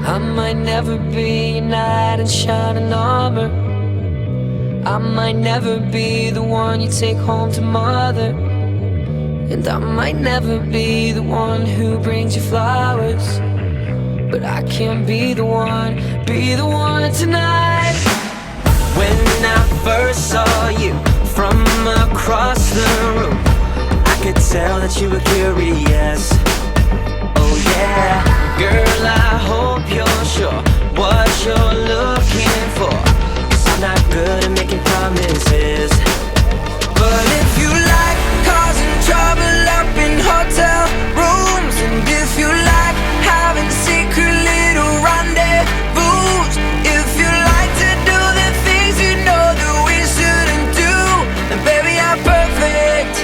I might never be a knight in shining armor. I might never be the one you take home to mother. And I might never be the one who brings you flowers, but I can be the one tonight. When I first saw you from across the room, I could tell that you were curious. Oh yeah, girl, I hope you're sure what you're looking for, 'cause I'm not good at making promises. But if you like causing trouble up in hotel rooms, and if you like having secret little rendezvous, if you like to do the things you know that we shouldn't do, then baby, I'm perfect.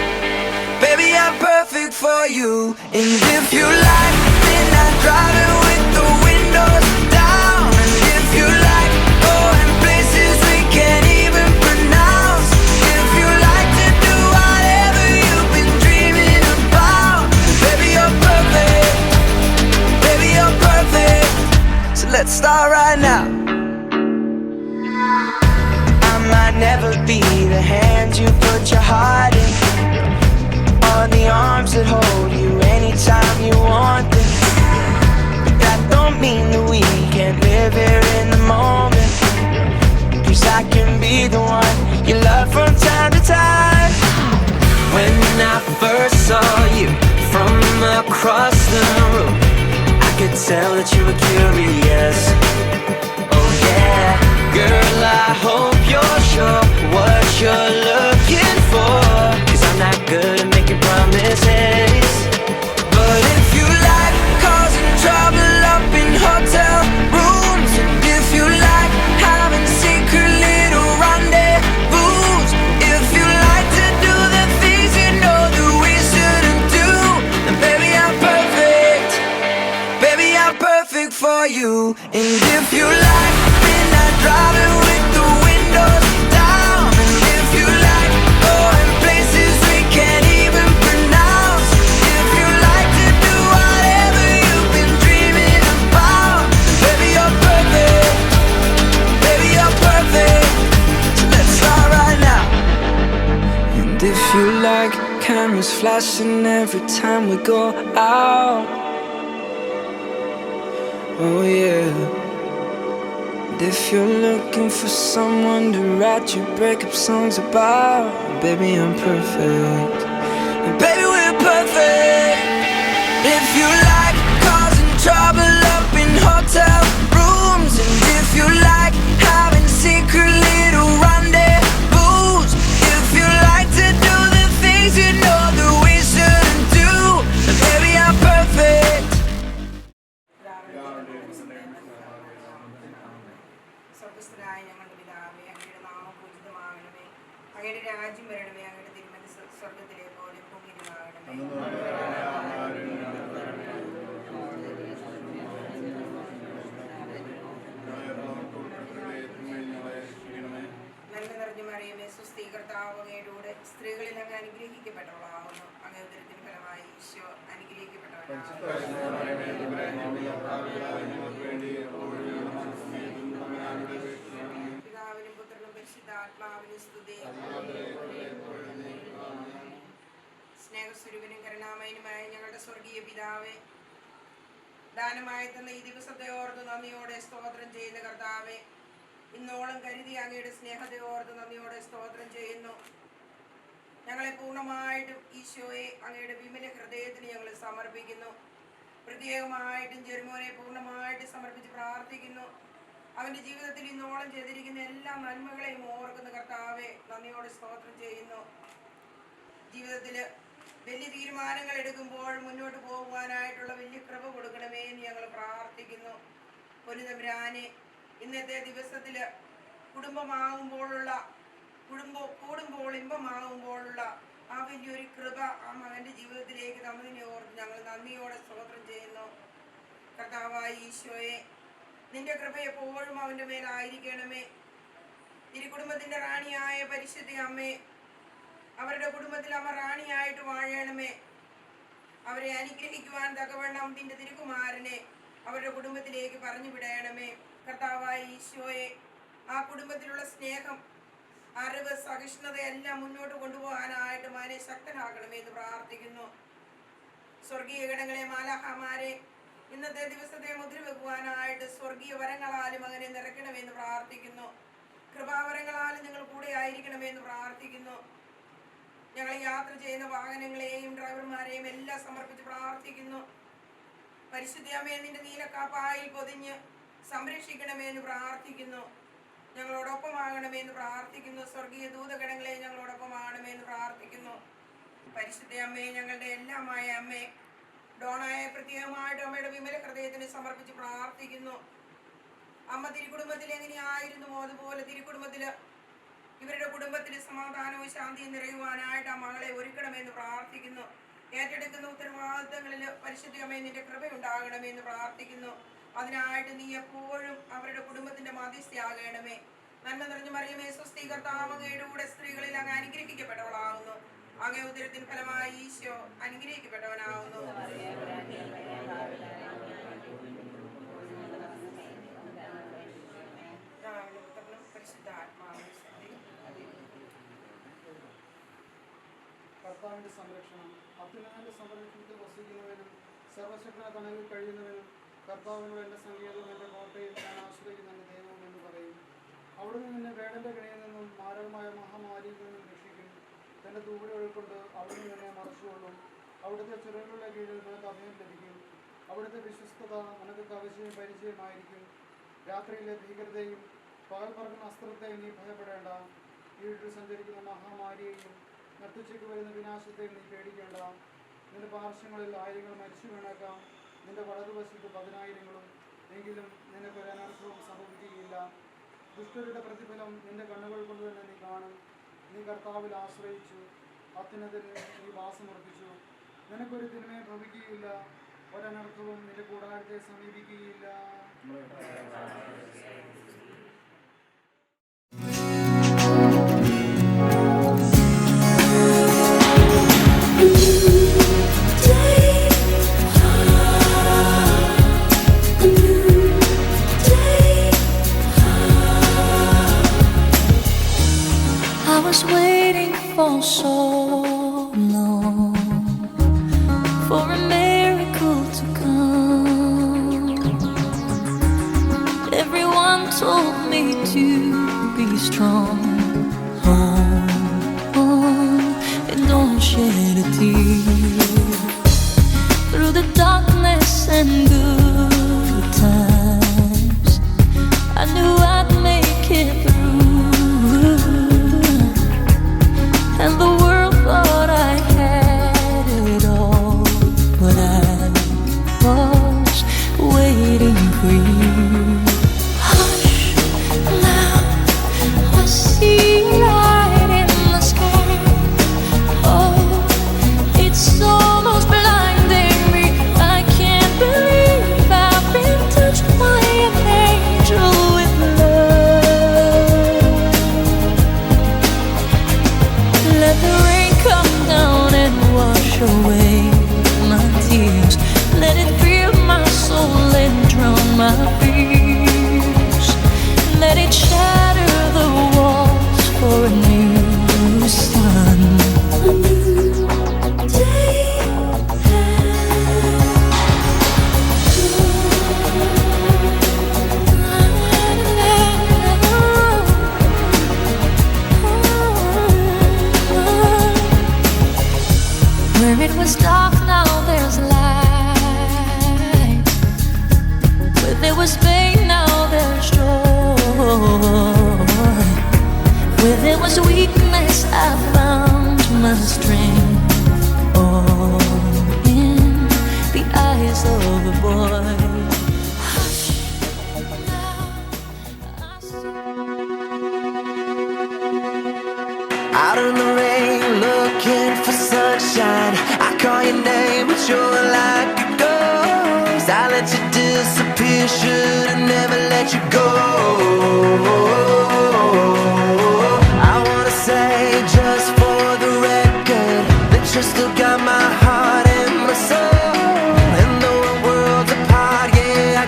Baby, I'm perfect for you. And if you like midnight driving with the windows down, and if you like going places we can't even pronounce, if you like to do whatever you've been dreaming about, baby, you're perfect. Baby, you're perfect. So let's start right now. I might never be the hand you put your heart in, or the arms that hold you anytime you want them. But that don't mean that we can't live here in the moment, 'cause I can be the one you love from time to time. When I first saw you from across the room, I could tell that you were curious. Oh yeah, girl, I hope you're sure what you're looking for, 'cause I'm not good at making promises. But if you like causing trouble up in hotel rooms, and if you like having secret little rendezvous, if you like to do the things you know that we shouldn't do, then baby, I'm perfect. Baby, I'm perfect for you. And if you like midnight driving with the windows down, and if you like going places we can't even pronounce, if you like to do whatever you've been dreaming about, baby, you're perfect. Baby, you're perfect. So let's start right now. And if you like cameras flashing every time we go out, oh yeah. And if you're looking for someone to write your breakup songs about, baby, I'm perfect. And baby, we're perfect. If you like causing trouble up in hotel rooms, and if you like having secret little rendezvous, if you like to do the things you know that we shouldn't do, then baby, I'm perfect. സ്വർഗസ്ഥനായ ഞങ്ങളുടെ പിതാവേ, അങ്ങയുടെ നാമം പൂജിതമാകണമേ, അങ്ങയുടെ രാജ്യം വരണമേ, അങ്ങയുടെ തിരുമനസ്സ് സ്വർഗത്തിലെ പോലെ ഭൂമിയിലുമാകണമേ. നന്മ നിറഞ്ഞ മറിയമേ, സ്വസ്തി, കർത്താവ് അങ്ങയുടെ കൂടെ, സ്ത്രീകളിൽ അങ്ങ് അനുഗ്രഹിക്കപ്പെട്ടവളാകുന്നു, അങ്ങയുടെ ഉദരത്തിൻ ഫലമായി ഈശോ അനുഗ്രഹിക്കപ്പെട്ടവനാകുന്നു. പിതാവിനും പുത്രനും പരിശുദ്ധാത്മാവിനും സ്തുതി. സ്നേഹസ്വരൂപനും കരുണാമയനുമായ ഞങ്ങളുടെ സ്വർഗീയ പിതാവേ, ദാനമായി തന്ന ഈ ദിവസത്തെ ഓർത്ത് നന്ദിയോടെ സ്തോത്രം ചെയ്യുന്ന കർത്താവേ, ഇന്നോളം കരുതി അങ്ങയുടെ സ്നേഹത്തെ ഓർത്ത് നന്ദിയോടെ സ്തോത്രം ചെയ്യുന്നു. ഞങ്ങളെ പൂർണ്ണമായിട്ടും ഈശോയെ അങ്ങയുടെ വിമല ഹൃദയത്തിന് ഞങ്ങൾ സമർപ്പിക്കുന്നു. പ്രത്യേകമായിട്ടും ജെറുമോനെ പൂർണ്ണമായിട്ട് സമർപ്പിച്ച് പ്രാർത്ഥിക്കുന്നു. അവൻ്റെ ജീവിതത്തിൽ ഇന്നോളം ചെയ്തിരിക്കുന്ന എല്ലാ നന്മകളെയും ഓർക്കുന്ന കർത്താവെ, നന്ദിയോടെ സ്തോത്രം ചെയ്യുന്നു. ജീവിതത്തിൽ വലിയ തീരുമാനങ്ങൾ എടുക്കുമ്പോൾ മുന്നോട്ട് പോകുവാനായിട്ടുള്ള വലിയ കൃപ കൊടുക്കണമേ എന്ന് ഞങ്ങൾ പ്രാർത്ഥിക്കുന്നു. പൊന്നുതമ്പുരാനെ, ഇന്നത്തെ ദിവസത്തിൽ കൂടുമ്പോൾ ഇമ്പമാകുമ്പോഴുള്ള ആ വലിയൊരു കൃപ ആ മകൻ്റെ ജീവിതത്തിലേക്ക് തന്നതിനെ ഓർത്ത് ഞങ്ങൾ നന്ദിയോടെ സ്തോത്രം ചെയ്യുന്നു. കർത്താവായ ഈശോയെ, നിന്റെ കൃപ എപ്പോഴും അവൻ്റെ മേലായിരിക്കണമേ. തിരു കുടുംബത്തിൻ്റെ റാണിയായ പരിശുദ്ധ അമ്മേ, അവരുടെ കുടുംബത്തിൽ അമ്മ റാണിയായിട്ട് വാഴണമേ. അവരെ അനുഗ്രഹിക്കുവാൻ തക്കവണ്ണം നിന്റെ തിരുകുമാരനെ അവരുടെ കുടുംബത്തിലേക്ക് പറഞ്ഞു വിടയണമേ. കർത്താവായ ഈശോയെ, ആ കുടുംബത്തിലുള്ള സ്നേഹം, അറിവ്, സഹിഷ്ണുതയെല്ലാം മുന്നോട്ട് കൊണ്ടുപോകാനായിട്ട് മകനെ ശക്തനാകണമേ എന്ന് പ്രാർത്ഥിക്കുന്നു. സ്വർഗീയ ഗണങ്ങളെ, മാലാഖമാരെ, ഇന്നത്തെ ദിവസത്തെ മുദ്ര വെക്കുവാനായിട്ട് സ്വർഗീയ വരങ്ങളാലും മകനെ നിറയ്ക്കണമെന്ന് പ്രാർത്ഥിക്കുന്നു. കൃപാവരങ്ങളാലും നിങ്ങൾ കൂടെ ആയിരിക്കണമെന്ന് പ്രാർത്ഥിക്കുന്നു. ഞങ്ങൾ യാത്ര ചെയ്യുന്ന വാഹനങ്ങളെയും ഡ്രൈവർമാരെയും എല്ലാം സമർപ്പിച്ച് പ്രാർത്ഥിക്കുന്നു. പരിശുദ്ധമേ, നിന്റെ നീലക്കാപ്പായിൽ പൊതിഞ്ഞ് സംരക്ഷിക്കണമെന്ന് പ്രാർത്ഥിക്കുന്നു. ഞങ്ങളോടൊപ്പമാകണമെന്ന് പ്രാർത്ഥിക്കുന്നു. സ്വർഗീയ ദൂതഗണങ്ങളെ ഞങ്ങളോടൊപ്പമാകണമെന്ന് പ്രാർത്ഥിക്കുന്നു. പരിശുദ്ധയമ്മേ, ഞങ്ങളുടെ എല്ലാമായ അമ്മേ, ഡോണായെ പ്രത്യേകമായിട്ട് അമ്മയുടെ വിമല ഹൃദയത്തിന് സമർപ്പിച്ച് പ്രാർത്ഥിക്കുന്നു. അമ്മ തിരുക്കുടുംബത്തിൽ എങ്ങനെയായിരുന്നുവോ അതുപോലെ തിരുക്കുടുംബത്തിൽ ഇവരുടെ കുടുംബത്തിൽ സമാധാനവും ശാന്തിയും നിറയുവാനായിട്ട് ആ മകളെ ഒരുക്കണമെന്ന് പ്രാർത്ഥിക്കുന്നു. ഏറ്റെടുക്കുന്ന ഉത്തരവാദിത്തങ്ങളിൽ പരിശുദ്ധമേ നിന്റെ കൃപയുണ്ടാകണമെന്ന് പ്രാർത്ഥിക്കുന്നു. അതിനായിട്ട് നീ എപ്പോഴും അവരുടെ കുടുംബത്തിന്റെ മധ്യസ്ഥയാകണമേ. നന്മ നിറഞ്ഞ മറിയമേ, സ്വസ്തി, കർത്താവ് അങ്ങയുടെ കൂടെ സ്ത്രീകളിൽ അങ്ങ് അനുഗ്രഹിക്കപ്പെട്ടവളാകുന്നു. അങ്ങേ ഉദരത്തിൻ ഫലമായി ഈശോ അനുഗ്രഹിക്കപ്പെട്ടവനാകുന്നു. കർത്താവിന്റെ സംരക്ഷണം. അത്യുന്നതന്റെ സംരക്ഷണത്തിൽ വസിക്കുന്നവനും സർവശക്തന തണലിൽ കഴിയുന്നവനും കർത്താവിനോട് എൻ്റെ സങ്കേതവും എൻ്റെ കോട്ടയിൽ ഞാൻ ആശ്രയിക്കുന്ന എൻ്റെ ദൈവം എന്ന് പറയും. അവിടുന്ന് നിന്നെ വേടന്റെ കണിയിൽ നിന്നും മാരകമായ മഹാമാരിയിൽ നിന്നും രക്ഷിക്കും. തൻ്റെ തൂവടി ഒഴുക്കൊണ്ട് അവിടുന്ന് നിന്നെ മറച്ചുകൊള്ളും. അവിടുത്തെ ചിറകുകളുടെ കീഴിൽ നിനക്ക് അഭയം ലഭിക്കും. അവിടുത്തെ വിശ്വസ്തത നിനക്ക് കവചവും പരിചയമായിരിക്കും. രാത്രിയിലെ ഭീകരതയും പകൽ പറക്കുന്ന അസ്ത്രത്തെയും നീ ഭയപ്പെടേണ്ട. വീട്ടിൽ സഞ്ചരിക്കുന്ന മഹാമാരിയെയും നട്ടുച്ചയ്ക്ക് വരുന്ന വിനാശത്തെയും നീ പേടിക്കേണ്ട. നിന്റെ പാർശ്വങ്ങളിൽ 1000 മരിച്ചു വീണേക്കാം, നിന്റെ വലതുവശത്ത് 10,000. എങ്കിലും നിനക്കൊരു അനർത്ഥവും സംഭവിക്കുകയില്ല. ദുഷ്ടരുടെ പ്രതിഫലം നിന്റെ കണ്ണുകൾ കൊണ്ട് തന്നെ നീ കാണും. നീ കർത്താവിൽ ആശ്രയിച്ചു, അത്യുന്നതനിൽ നീ വാസമർപ്പിച്ചു. നിനക്കൊരു തിന്മയും ഭവിക്കുകയില്ല, ഒരനർത്ഥവും നിന്റെ കൂടാരത്തെ സമീപിക്കുകയില്ല. Waiting for so long for a miracle to come. Everyone told me to be strong. Hold on and don't shed a tear. Through the darkness and good times, I knew I'd make it through. And the world thought I had it all, but I was waiting for you. Hush, now I see light in the sky. Oh, it's almost blinding me. I can't believe I've been touched by an angel with love. Let the rain come down and wash away my tears. Let it fill my soul and drown my fears. Let it shatter the walls for a new sun. A new day. Where it was dark, now there's light. Where there was pain, now there's joy. Where there was weakness, I found my strength. All in the eyes of a boy. Hush, now I see. Out in the rain, looking for sunshine. I call your name, but you're like a ghost. I let you disappear, should've never let you go. I wanna say, just for the record, that you still got my heart and my soul. And though we're worlds apart, yeah,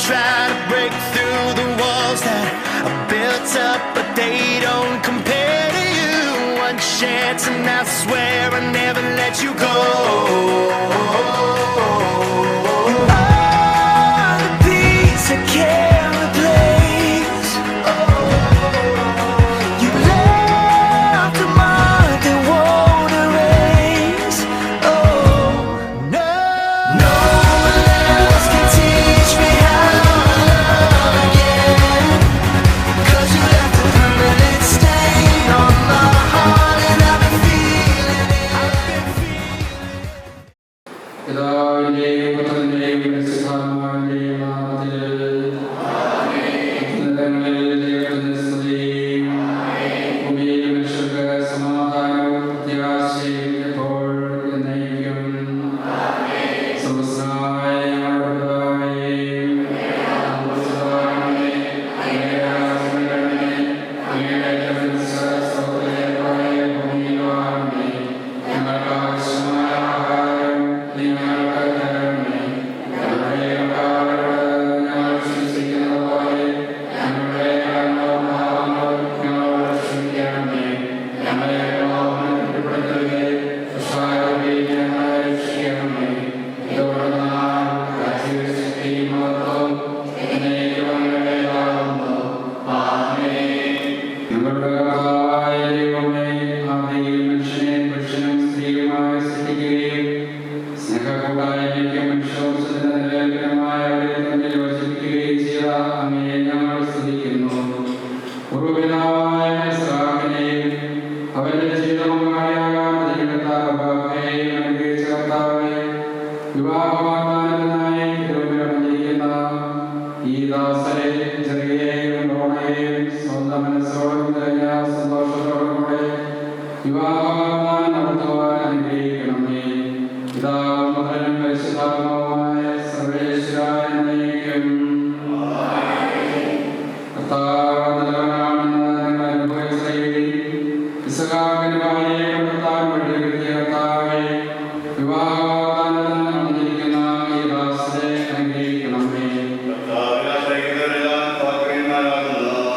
try to break through the walls that are built up, but they don't compare to you. One chance and I swear I'll never let you go. You are the peace I can't replace. You left a mark that won't erase. No one else can teach me how to love again, 'cause you left a permanent stain on my heart, and I've been feeling it. പിതാവിന്റെയും പുത്രന്റെയും പരിശുദ്ധാത്മാവിന്റെയും നാമത്തിൽ ഉന്നതങ്ങളിൽ ദൈവത്തിന്റെ സ്തുതിയും ഭൂമിയിൽ മനുഷ്യർക്ക് സമാധാനവും പ്രത്യാശയും എപ്പോഴും എന്നേക്കും. സർവ്വസ്നായ ഞങ്ങളുടെ പിതാവേ, ഞങ്ങൾക്ക് ആവശ്യമായ ആഹാരം നീ ഞങ്ങൾക്ക് തരണമേ. ഞങ്ങൾ വിശ്വസിക്കുന്ന പോലെ ഞങ്ങളുടെ കടങ്ങളും പാപങ്ങളും ഞങ്ങളോട് ക്ഷമിക്കണമേ. ഞങ്ങളെ പാപങ്ങളിൽ ഉൾപ്പെടുത്തരുതേ, ദുഷ്ടാരൂപിയിൽ ഞങ്ങളെ രക്ഷിക്കണമേ. ഇതോടൊന്നാൾ രാജ്യവും ശക്തിയും മഹത്വവും എന്നേക്കും അങ്ങയുടേതാകുന്നു. ആമേൻ. ഞങ്ങളുടെ കർത്താവായ ദൈവമേ, ആദിയിൽ മനുഷ്യനെ പുരുഷനും സ്ത്രീയുമായി സൃഷ്ടിക്കുകയും സ്നേഹകൂടായ്മയ്ക്ക് മനുഷ്യവംശത്തിന്റെ നിലനിൽപ്പനുമായ അവരെ തമ്മിൽ യോജിപ്പിക്കുകയും ചെയ്ത അങ്ങയെ ഞങ്ങൾ സ്തുതിക്കുന്നു. പൂർവ്വപിതാവായ ഇസ്ഹാക്കിനെയും അവന്റെ ജീവിതപങ്കാളിയാകാൻ തിരഞ്ഞെടുത്ത അബ്രാഹാമിനെയും അനുഗ്രഹിച്ച കർത്താവേ, വിവാഹവാഗ്ദാനത്തിനായി തിരുവനന്തപുരമണിയിക്കുന്ന ഈ ദാസരെ ചെറിയെയും ഡോണയെയും സ്വന്തം മനസ്സോടും തികഞ്ഞ സന്തോഷത്തോടും കൂടെ വിവാഹവാഗ്ദാനം നടത്തുവാൻ അനുഗ്രഹിക്കണമേ. പിതാവും പുത്രനും പരിശുദ്ധാത്മാവുമായ സർവ്വേശ്വരായ എന്നേക്കും. കർത്താവ് നല്ലവനാണെന്ന് നിങ്ങൾ അനുഭവിച്ചറിയുവിൻ. ഇസ്ഹാക്കിന്റെ ഭാര്യയെ കണ്ടെത്താൻ വഴി കിട്ടിയ കർത്താവേ, വിവാഹവാഗ്ദാനത്തിന് നടന്നിരിക്കുന്ന ഈ ദാസരെ അനുഗ്രഹിക്കണമേ.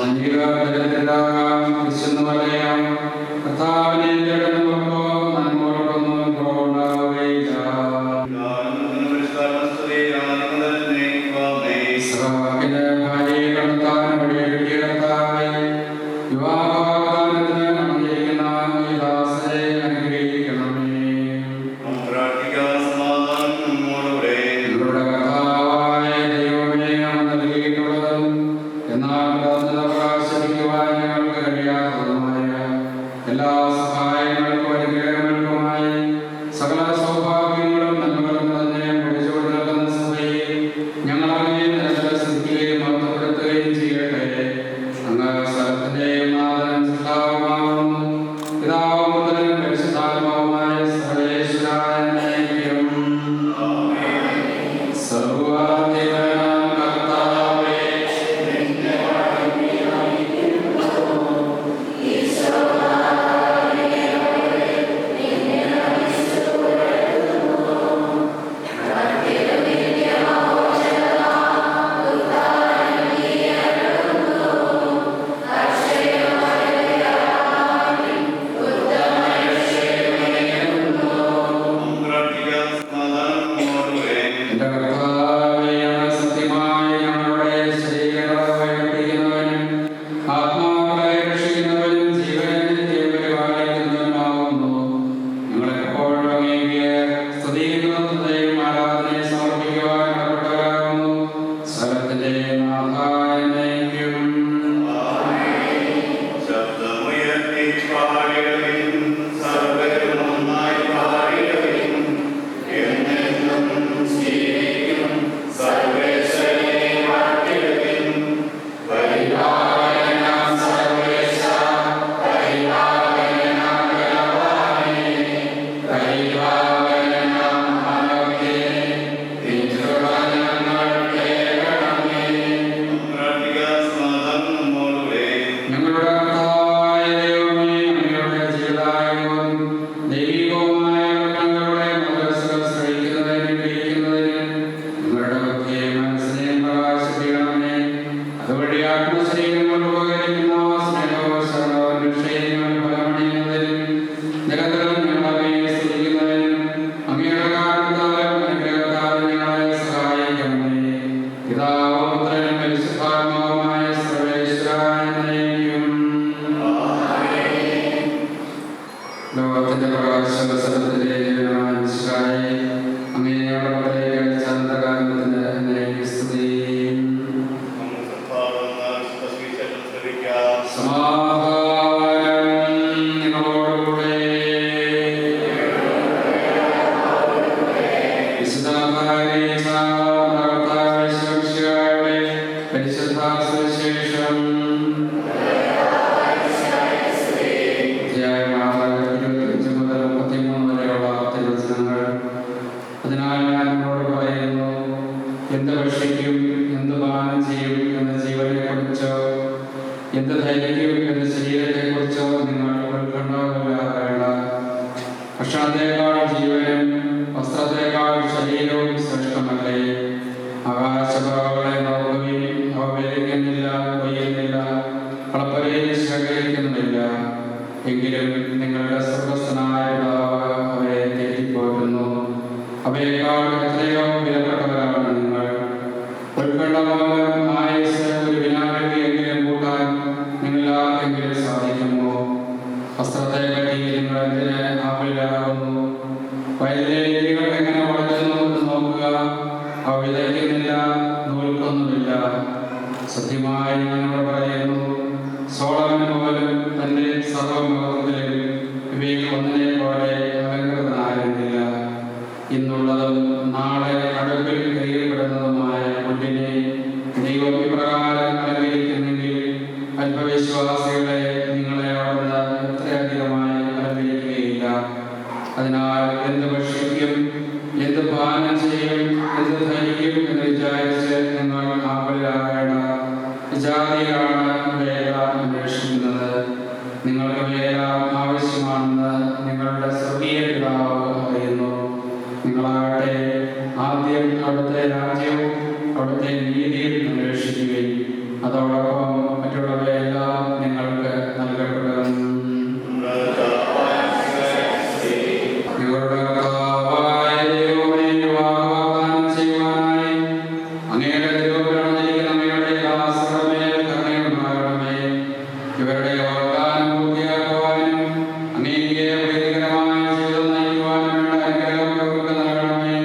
അംഗീകാരത്തിലാകാം വിശുന്നു വലയാം. കർത്താവിനെ തേടുന്നവർക്കോ നന്മകൊണ്ടൊന്നും കുറവുണ്ടാവുകയില്ല. ഇസ്ഹാക്കിന്റെ ഭാര്യയെ കണ്ടെത്താൻ വഴി കിട്ടിയ കർത്താവേ, വിവാഹവാഗ്ദാനത്തിന് നടന്നിരിക്കുന്ന ഈ ദാസരെ അനുഗ്രഹിക്കണമേ. ഞങ്ങളുടെ കർത്താവായ ദൈവമേ, അങ്ങ് നൽകിയിട്ടുള്ളതും എന്നാൽ തുറന്ന് പ്രകാശിപ്പിക്കുവാൻ ഞങ്ങൾക്ക് കഴിയാത്തതുമായ എല്ലാ സഹായങ്ങൾക്കും അനുഗ്രഹങ്ങൾക്കുമായി സകല സൗഭാഗ്യങ്ങളും നന്മകളും തന്നെ പിടിച്ചുകൊണ്ട് നിൽക്കുന്ന സഭയെ ഞങ്ങൾ അങ്ങയെ നിലനിർത്തുകയും മഹത്വപ്പെടുത്തുകയും ചെയ്യട്ടെ. അങ്ങ് സ്ഥലത്തിന്റെയും നാഥനും സൃഷ്ടാവുമാകുന്നു. പിതാവും പുത്രനും പരിശുദ്ധാത്മാവുമായ സർവ്വേശ്വരായ എന്നേക്കും. സർവ്വാധിപനാം കർത്താവേ, ഈശോ അതിനാൽ ഞാൻ നിങ്ങളോട് പറയുന്നു, എന്ത് ഭക്ഷിക്കും, എന്ത് പാനം ചെയ്യും എന്ന ജീവനെക്കുറിച്ചോ എന്ത് ധരിക്കും എന്ന ശരീരത്തെക്കുറിച്ചോ നിങ്ങൾ ഉത്കണ്ഠ. ഭക്ഷണത്തെക്കാൾ ജീവനും വസ്ത്രത്തെക്കാൾ ശരീരവും ശ്രേഷ്ഠമല്ലേ? ആകാശപറവകളെ നോക്കുകയും അവ വിതയ്ക്കുന്നില്ല, കൊയ്യുന്നില്ല, കളപ്പുരയിൽ ശേഖരിക്കുന്നുമില്ല, എങ്കിലും നിങ്ങളുടെ സ്വർഗ്ഗസ്ഥനായ പിതാവ് അവയെ തീറ്റിപ്പോറ്റുന്നു. അവയേക്കാൾ എത്രയോ വിലപ്പെട്ടവരാണ് നിങ്ങൾ. ഉത്കണ്ഠ മൂലം ആയുസ് ഒരു വിനാഴികയെങ്കിലും കൂട്ടാൻ നിങ്ങളാർക്കെങ്കിലും സാധിക്കുമോ? വസ്ത്രത്തെപ്പറ്റി നിങ്ങൾ എന്തിന് ആകുലരാകുന്നു? വയലിലെ ഇലകൾ എങ്ങനെ വളരുന്നു എന്ന് നോക്കുക. അവ വിതയ്ക്കുന്നില്ല, നൂൽക്കൊന്നുമില്ല. സത്യമായി ഞങ്ങൾ പറയുന്നു, സോളമൻ പോലും തന്റെ സർവ്വമഹത്വത്തിലും ഇവയിൽ ഒന്നിനെ പോലെ അലങ്കൃതനായിരുന്നില്ല. ഇന്നുള്ളതും നാളെ അടുപ്പിൽ എറിയപ്പെടുന്നതുമായ പുല്ലിനെ ദൈവം ഇപ്രകാരം അലങ്കരിക്കുന്നെങ്കിൽ അല്പവിശ്വാസികളെ നിങ്ങളെ അവിടുന്ന് എത്രയധികമായി അലങ്കരിക്കുകയില്ല. അതിനാൽ എന്ത് ഭക്ഷിക്കും, എന്ത് പാനം ചെയ്യും, എന്ത് ധരിക്കും എന്ന് വിചാരിച്ച് നിങ്ങൾ ആകുലരാകേണ്ട. വിജാതിയാണ് ഇവയെല്ലാം അന്വേഷിക്കുന്നത്. നിങ്ങൾക്ക് ഇവയെല്ലാം ആവശ്യമാണെന്ന് നിങ്ങളുടെ സ്വർഗീയ പിതാവ് അറിയുന്നു. നിങ്ങളാകട്ടെ ആദ്യം അവിടുത്തെ രാജ്യവും അവിടുത്തെ നീതിയും അന്വേഷിക്കുകയും അതോടൊപ്പം മറ്റുള്ളവയെല്ലാം നിങ്ങൾക്ക് നൽകപ്പെടും. നിങ്ങളുടെ കർത്താവായ ദൈവമേ, വാഗ്ദാനം ചെയ്യുവാനായി അങ്ങയുടെ തിരുവചനത്തിൽ അങ്ങയുടെ ദാസരുടെ കരുണയുണ്ടാകണമേ. ഇവരുടെ വാഗ്ദാനം പൂർത്തിയാക്കുവാനും അങ്ങേക്ക് പ്രീതികരമായ ജീവിതം നയിക്കുവാനും വേണ്ട അനുഗ്രഹം ഇവർക്ക് നൽകണമേ.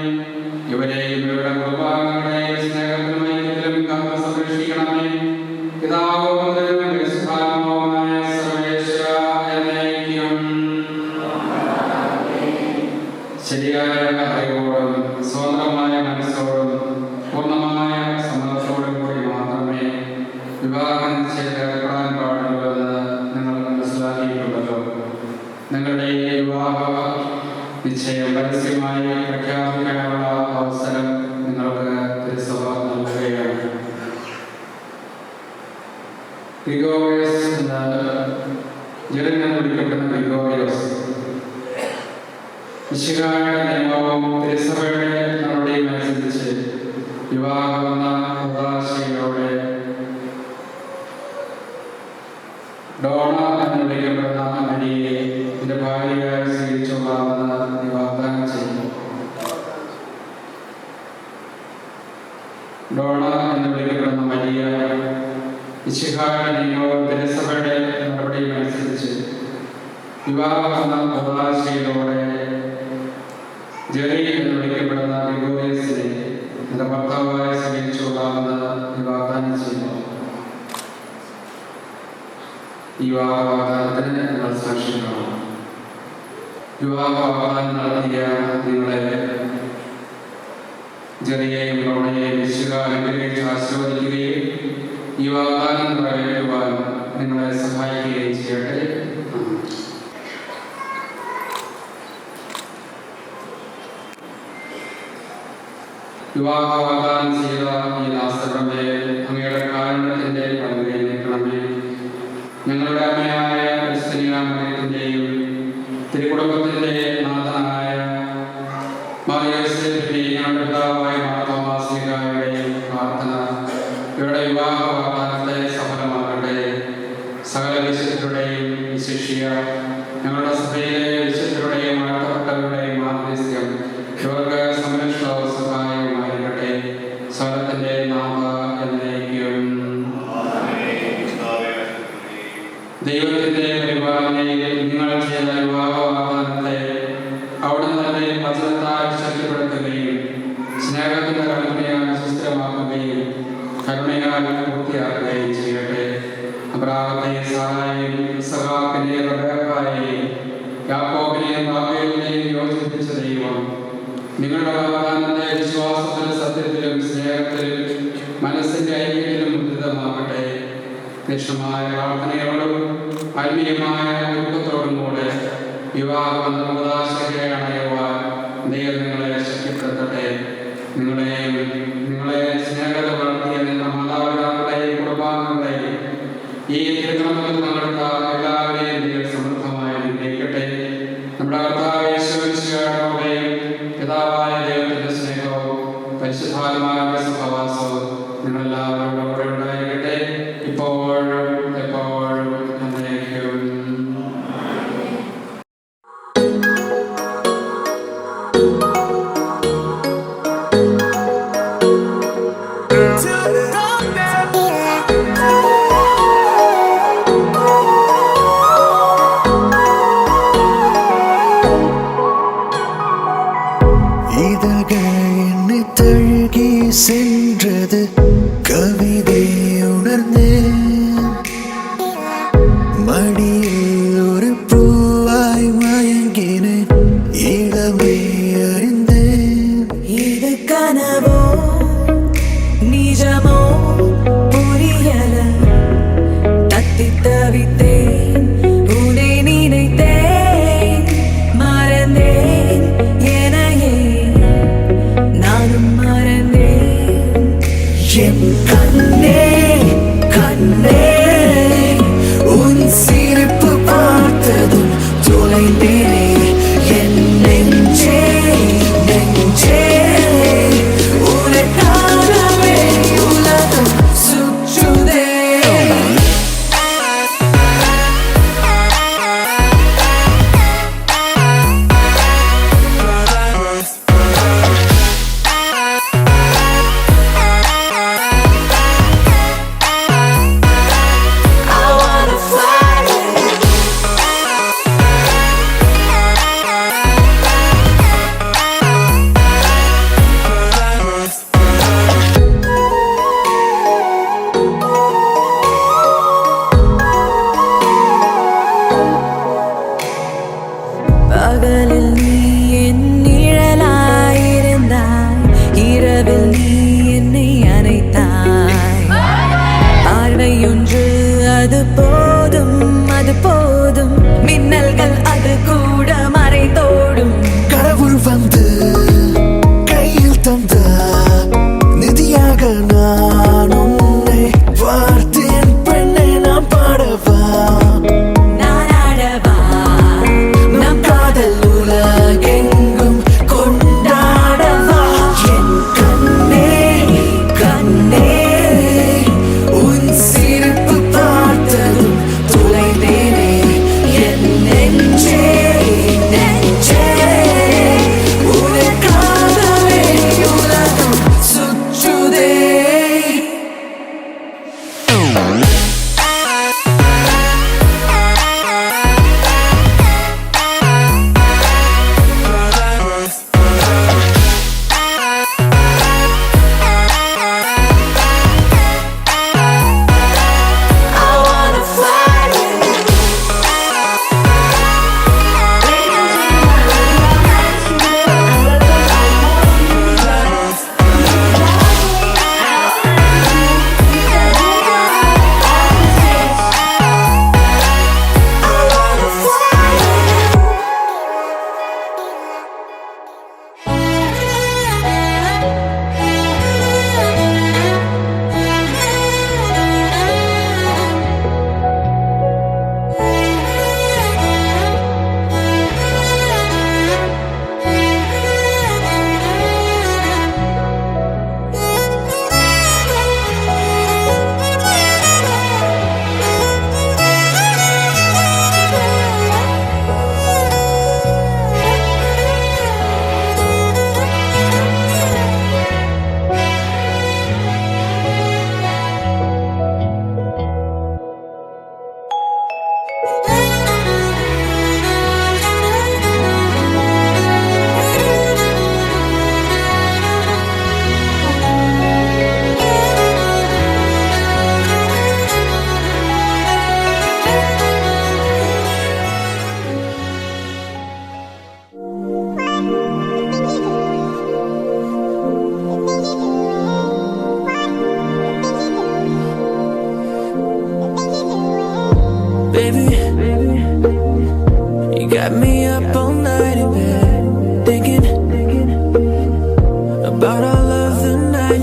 ഇവരെയും ഇവരുടെ കുടുംബാംഗങ്ങളെയും സ്നേഹത്തിലും ഐക്യത്തിലും കാത്ത് സംരക്ഷിക്കണമേ. പിതാവും പുത്രനും പരിശുദ്ധാത്മാവുമായ സർവ്വേശ്വരാ എന്നേക്കും. ശരിയായ അറിവോടും സ്വതന്ത്രമായ മനസ്സോടും പൂർണ്ണമായ സമ്മതത്തോടും കൂടി മാത്രമേ വിവാഹം ചെയ്തേർപ്പെടാൻ പാടുള്ളൂ എന്ന് നിങ്ങൾ മനസ്സിലാക്കിയിട്ടുണ്ടല്ലോ. നിങ്ങളുടെ ഈ വിവാഹ നിശ്ചയം പരസ്യമായി പ്രഖ്യാപിക്കാനുള്ള അവസരം നിങ്ങൾക്ക് തിരുസഭ നൽകുകയാണ്. ഗ്രിഗോറിയസ് എന്ന ജെറിനെന്ന് വിളിക്കപ്പെടുന്ന ഗ്രിഗോറിയോസ് മിശിഹായുടെ നിയമവും തിരുസഭയുടെ നടപടിയും അനുസരിച്ച് വിവാഹമെന്ന ഉദാശയോടെ ഡോണ എന്ന് വിളിക്കപ്പെടുന്ന മരിയെ എന്റെ ഭാര്യയായി സ്വീകരിച്ചുകൊള്ളാമെന്ന് വാഗ്ദാനം ചെയ്യുന്നു. ഡോണ എന്ന് വിളിക്കപ്പെടുന്ന മരിയ മിശിഹായുടെ നിയമവും തിരുസഭയുടെ നടപടിയും അനുസരിച്ച് വിവാഹമെന്ന ഉദാശയിലൂടെ ജെറി എന്ന് വിളിക്കപ്പെടുന്ന ഗ്രിഗോറിയസിനെ എന്റെ ഭർത്താവായി സ്വീകരിച്ചുകൊള്ളാമെന്ന് വാഗ്ദാനം ചെയ്യുന്നു. ഈ വിവാഹ വാഗ്ദാനത്തിന് നിങ്ങൾ സാക്ഷികളാണ്. വിവാഹ വാഗ്ദാനം നടത്തിയ നിങ്ങളെ ജെറിയെയും ഡോണയെയും മിശിഹ അനുഗ്രഹിച്ച് ആശീർവദിക്കുകയും ഈ വാഗ്ദാനം നിറവേറ്റുവാൻ നിങ്ങളെ സഹായിക്കുകയും ചെയ്യട്ടെ. വിവാഹ വാഗ്ദാനം ചെയ്ത ഈ ദാസരുടെ അങ്ങയുടെ കാരുണ്യത്തിന്റെ പങ്കുകയെ നീക്കണമേ. ഞങ്ങളുടെ അമ്മയായ ക്രിസ്ത്യനിയാമറിയത്തിന്റെയും തിരുക്കുടുംബത്തിന്റെ നാഥനായ മാറിയോസേഫിന്റെയും ഞങ്ങളുടെ പിതാവായ മാർത്തോമാസ്ലിഹായുടെയും പ്രാർത്ഥന ഇവരുടെ വിവാഹ വാഗ്ദാനത്തെ സഫലമാകട്ടെ. സകല വിശുദ്ധരുടെയും വിശിഷ്യ ഞങ്ങളുടെ സഭയിലെ വിശുദ്ധരുടെയും വാഴ്ത്തപ്പെട്ടവരുടെയും മാധ്യസ്ഥ്യം ഇവർക്ക് സംരക്ഷണവും സഹായവുമായിരിക്കട്ടെ. സ്വലത്തിന്റെ നാമ എന്നേക്കും. ദൈവത്തിന്റെ പരിപാലനയിൽ നിങ്ങൾ ചെയ്ത വിവാഹ വാഗ്ദാനത്തെ അവിടുന്ന് തന്നെ വചനത്താൽ ശക്തിപ്പെടുത്തുകയും സ്നേഹത്തിന്റെ കൽപ്പനയാൽ സുസ്ഥിരമാക്കുകയും കരുണയാൽ പൂർത്തിയാക്കുകയും ചെയ്യട്ടെ. അബ്രാഹത്തെയും സാറായെയും ഇസഹാക്കിനെയും റബേക്കായെയും യാക്കോബിനെയും റാഹേലിനെയും യോജിപ്പിച്ച ദൈവം നിങ്ങളുടെ വാഗ്ദാനത്തെ വിശ്വാസത്തിലും സത്യത്തിലും സ്നേഹത്തിലും മനസ്സിന്റെ ഐക്യത്തിലും മുദ്രിതമാകട്ടെ. തീക്ഷ്ണമായ പ്രാർത്ഥനയോടും ആത്മീയമായ ഒരുക്കത്തോടും കൂടെ വിവാഹബന്ധ ഉദാശയെ അണയുവാൻ ദൈവം നിങ്ങളെ ശക്തിപ്പെടുത്തട്ടെ. നിങ്ങളെ സ്നേഹത വളർത്തിയ നിങ്ങളുടെ മാതാപിതാക്കളെയും കുടുംബാംഗങ്ങളെയും ഈ തിരുനാമത്തിൽ പങ്കെടുത്ത എല്ലാവരെയും നിങ്ങൾ സമൃദ്ധമായി അനുഗ്രഹിക്കട്ടെ. നമ്മുടെ കർത്താവ് യേശുവിശുവിന്റെ പിതാവായ ദൈവത്തിന്റെ സ്നേഹവും പരിശുദ്ധാത്മാവിന്റെ സഹവാസവും നിങ്ങളെല്ലാവരോടും കൂടെ ഉണ്ടായിരിക്കട്ടെ, ഇപ്പോഴും എപ്പോഴും എന്നേക്കും. இதழ்கள் தழுகி சென்றது கவிதை உணர்ந்தேன், மடியில் ஒரு பூவாய் மயங்கினேன், இளமை அறிந்தேன். இது கனவோ நிஜமோ புரியல, தத்தி தவித்தேன், உன்னை நினைத்தேன், மறந்தேன் எனையே நானும் மறந்தேன். என் கண்ணே கண்ணே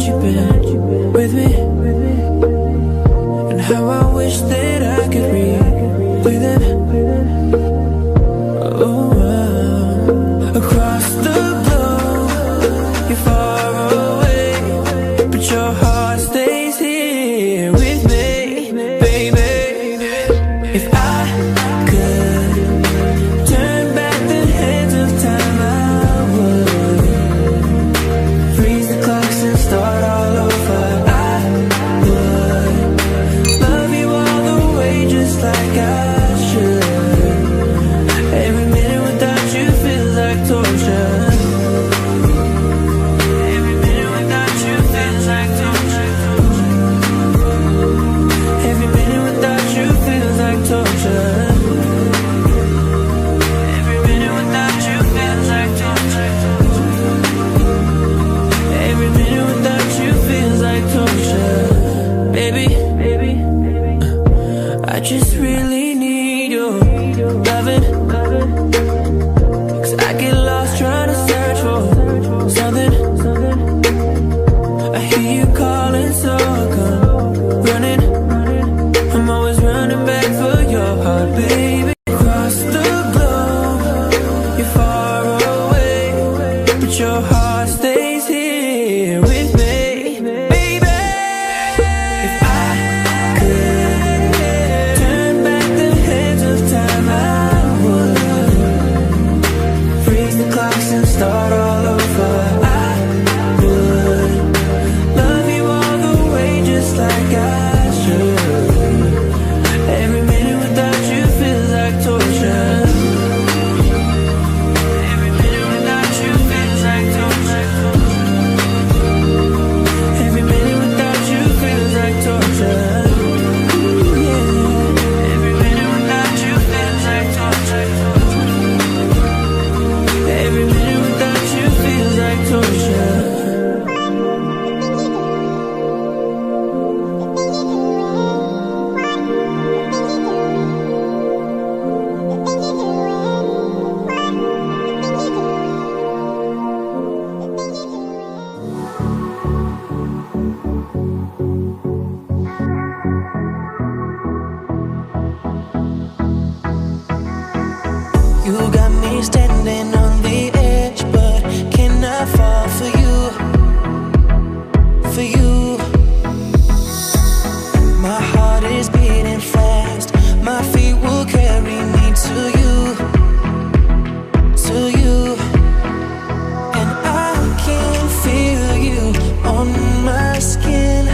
you've been with me, and how I wish that I could breathe it. Oh, across the globe, you're far away, but your heart stays here with me, baby. If I could turn back the hands of time, I would freeze the clocks and start all over. I would love you all the way just like I should. Every minute without you feels like torture. Every minute without you feels like torture. Every minute without you feels like torture. Every minute without you feels like torture. Every minute without you feels like torture. Baby, I just really need your loving. 'Cause I get lost trying to search for something. I hear you calling, so I come running. I'm always running back for your heart, baby. Across the globe, you're far away, but your heart stays here with me, baby. If I could turn back the hands of time, I would freeze the clocks and start all over. I would love you all the way just like I should. Every minute without you feels like torture. Every minute without you feels like torture. Every minute without you feels like torture. Yeah. Every minute without you feels like torture. Every minute without you feels like torture. You got me standing on the edge, but can I fall for you? For you. My heart is beating fast. My feet will carry me to you. To you. And I can feel you on my skin.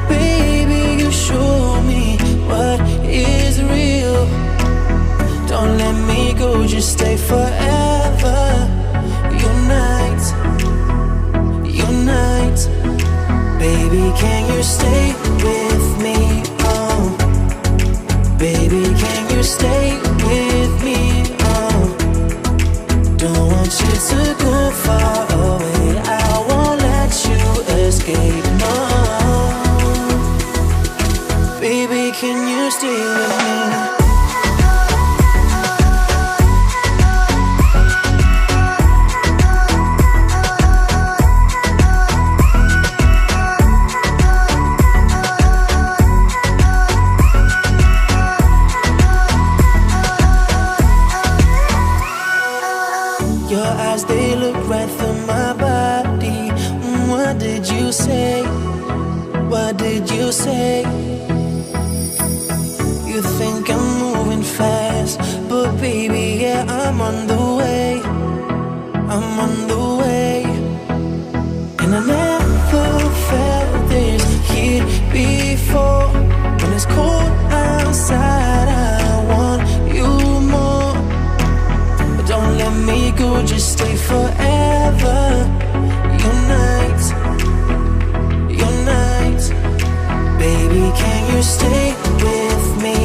Baby, you show me what is real. Don't let me go, just stay forever. Unite, unite. Baby, can you stay with me? Oh, baby, can you stay with me? Oh, don't want you to go far away. I won't let you escape. No, baby, can you stay with me? Your eyes, they look right through my body. What did you say? What did you say? You think I'm moving fast, but baby, yeah, I'm on the way. I'm on the way. And I never felt this heat before. When it's cold outside, I want you more. But don't let me go, just stay forever. Unite, unite. Baby, can you stay with me?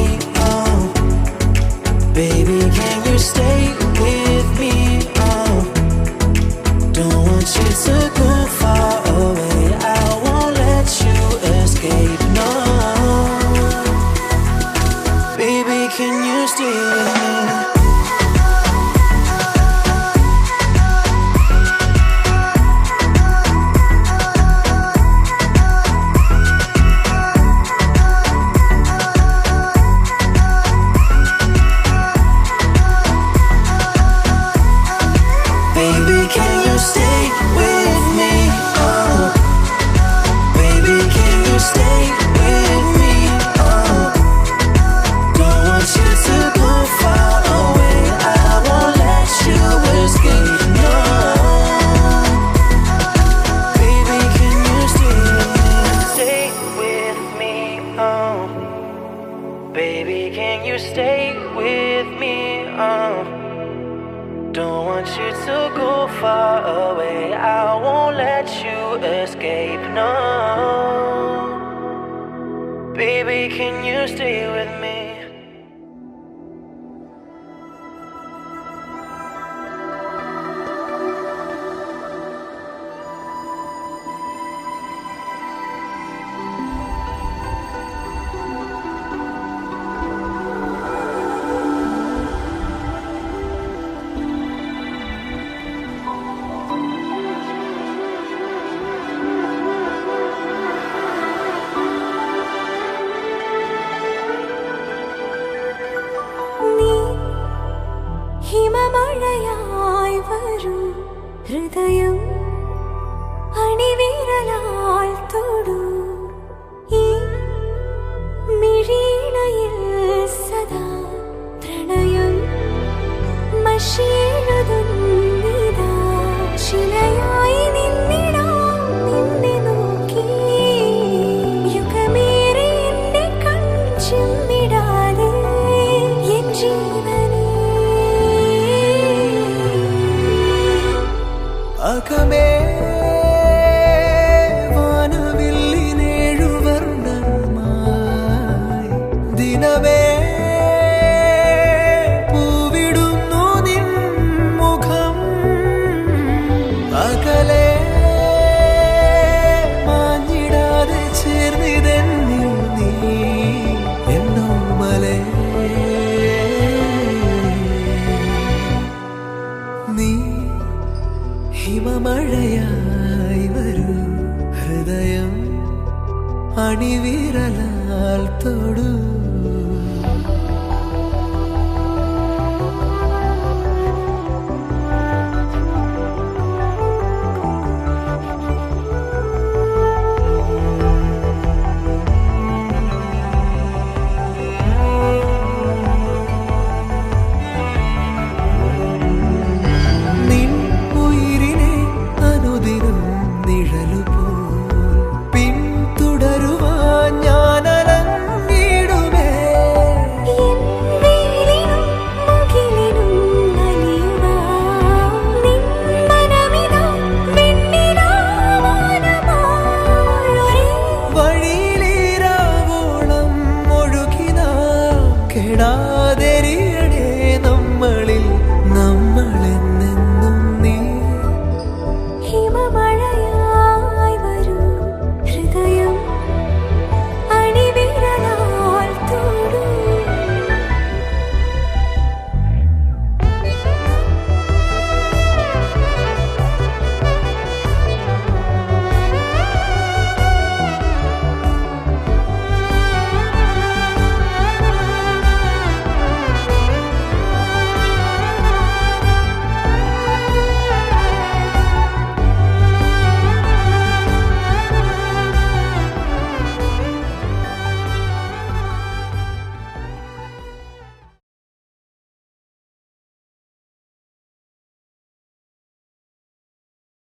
Oh, baby, can you stay with me? Oh, don't want you to go far away. I won't let you escape. No, baby, can you stay with me? escape, no. Baby, can you stay with me? ഹിമമഴയായി വരും ഹൃദയം അണിവിരലാൽ തൊടൂ ഈ മിഴിയിണയിൽ സദാ പ്രണയം മഷിയെഴുതുന്നിതാ ശിലയായി നിന്നിടാം നിന്നെ നോക്കി യുഗമേറെ എന്നെ കൺചിമ്മിടാതെ N ജീവനേ അകമേ വാനവില്ലിനേഴുവർണ്ണമായി ദിനമേ പൂവിടുന്നു നിൻ മുഖം അകലെ മാഞ്ഞിടാതെ ചേർന്നിതെന്നിൽ നീ എന്നോമലേ നീ ഹിമമഴയായി വരൂ ഹൃദയം അണിവിരലാൽ തൊടൂ